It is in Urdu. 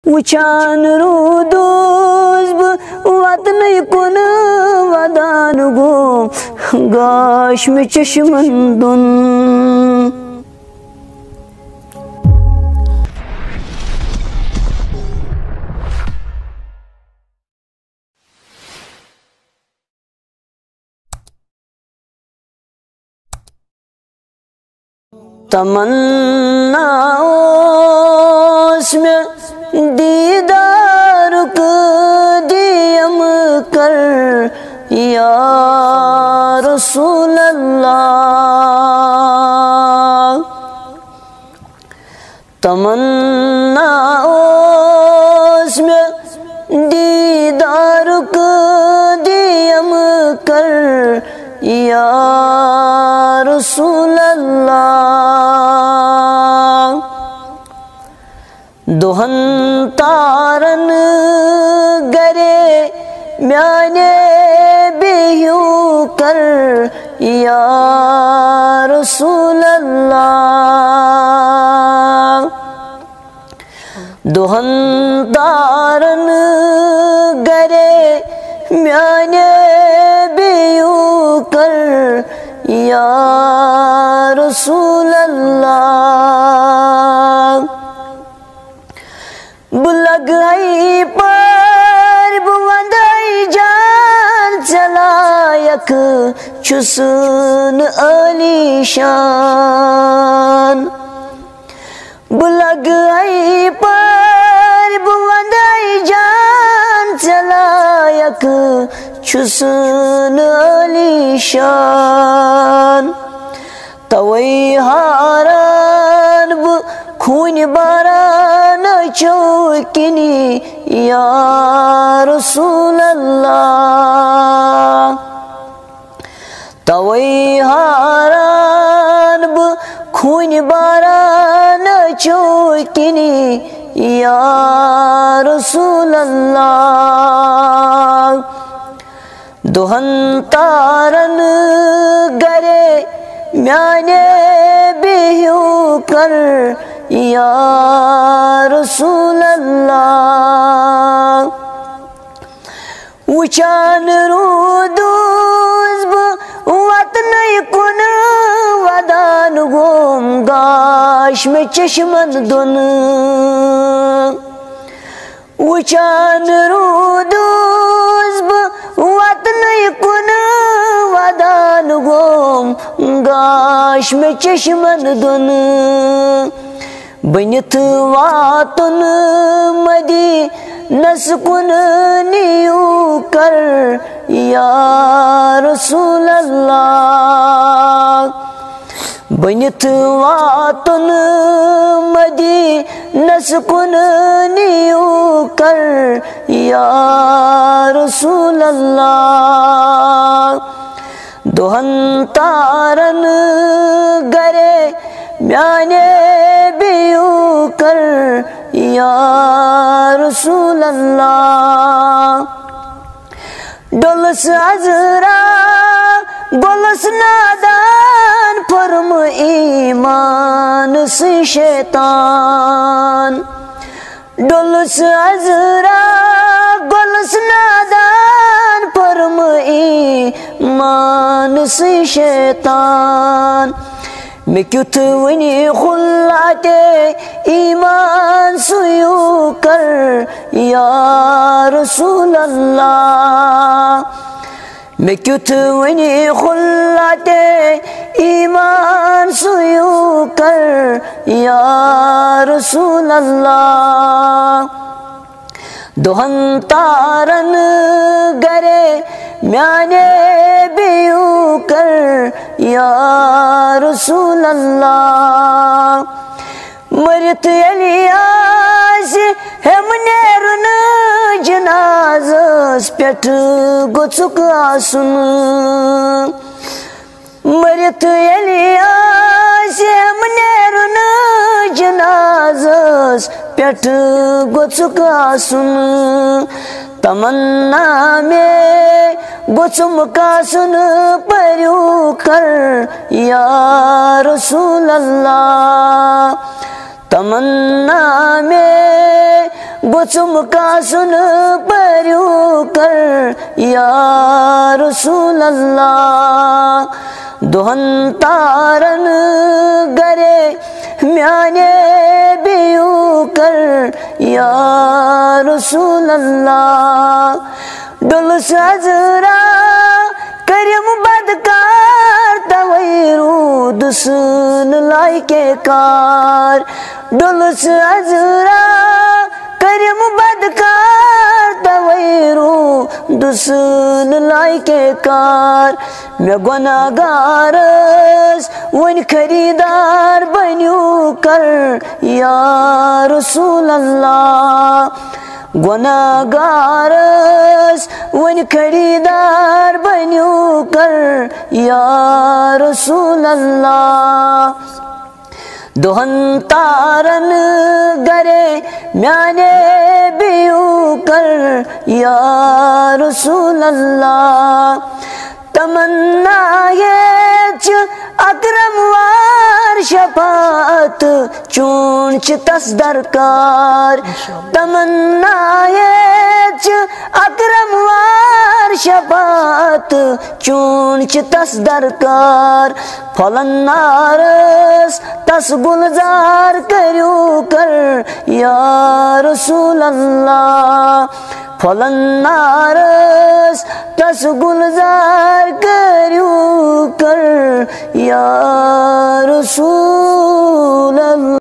وچان رودوس بہ وطن کن ودان گو گاش میں چشمن دن تمنا اس میں دیدار قدیم کر یا رسول اللہ تمنا اس میں دیدار قدیم کر یا رسول اللہ دہن تارن گرے میانے بیہو کر یا رسول اللہ دہن تارن گرے میانے بیہو کر یا رسول اللہ بلگ ای پر بوندائی جان چلائک چسن علی شان بلگ ای پر بوندائی جان چلائک چسن علی شان توئی ہاران خون باران چوکنی یا رسول اللہ توئی ہاران خون باران چوکنی یا رسول اللہ دہن تارن گرے میانے بیہو کر یا رسول اللہ وچان رودوس بہ وطن کن ودان گوم گاش میں چشمن دن وچان رودوس بہ وطن کن ودان گوم گاش میں چشمن دن بنت واتن مدی نسکن نیو کر یا رسول اللہ بنت واتن مدی نسکن نیو کر یا رسول اللہ دہن تارن گرے میانے بیو کر یا رسول اللہ ڈولس عذرا گولس نادان فرم ایمان سے شیطان ڈولس عذرا گولس نادان فرم ایمان سے شیطان میں کیوت ونی خلات ایمان سیو کر یا رسول اللہ میں کیوت ونی خلات ایمان سیو کر یا رسول اللہ دہن تارن گرے میانے بیو کر یا رسول اللہ مرت الیاس ہم نیرن جنازس پیٹھ گوچک آسن مرت الیاس ہم نیرن جنازس پیٹھ گوچک آسن تمنا میں گوچم کاسن پریو کر یا رسول اللہ تمنا میں گوچم کاسن پریو کر یا رسول اللہ دہن تارن گرے میانے بیو کر یا رسول اللہ ڈل سازرا کریم بدکار تویرو دسن لائکے کار ڈل سازرا کریم بدکار تویرو دسن لائکے کار میں گناہ گارس ون خریدار بنیو کر یا رسول اللہ گناہ گارس ون خریدار بنیو کر یا رسول اللہ دہن تارن گرے میانے بیو کر یا رسول اللہ تمنا یہ اکرم وار شفاعت چون تس درکار تمنا یہ اکرم وار شفاعت چون تس درکار پھلن نارس تس گلزار کریو کر یا رسول اللہ پھلن نارس تس گلزار کریو کر یا رسول اللہ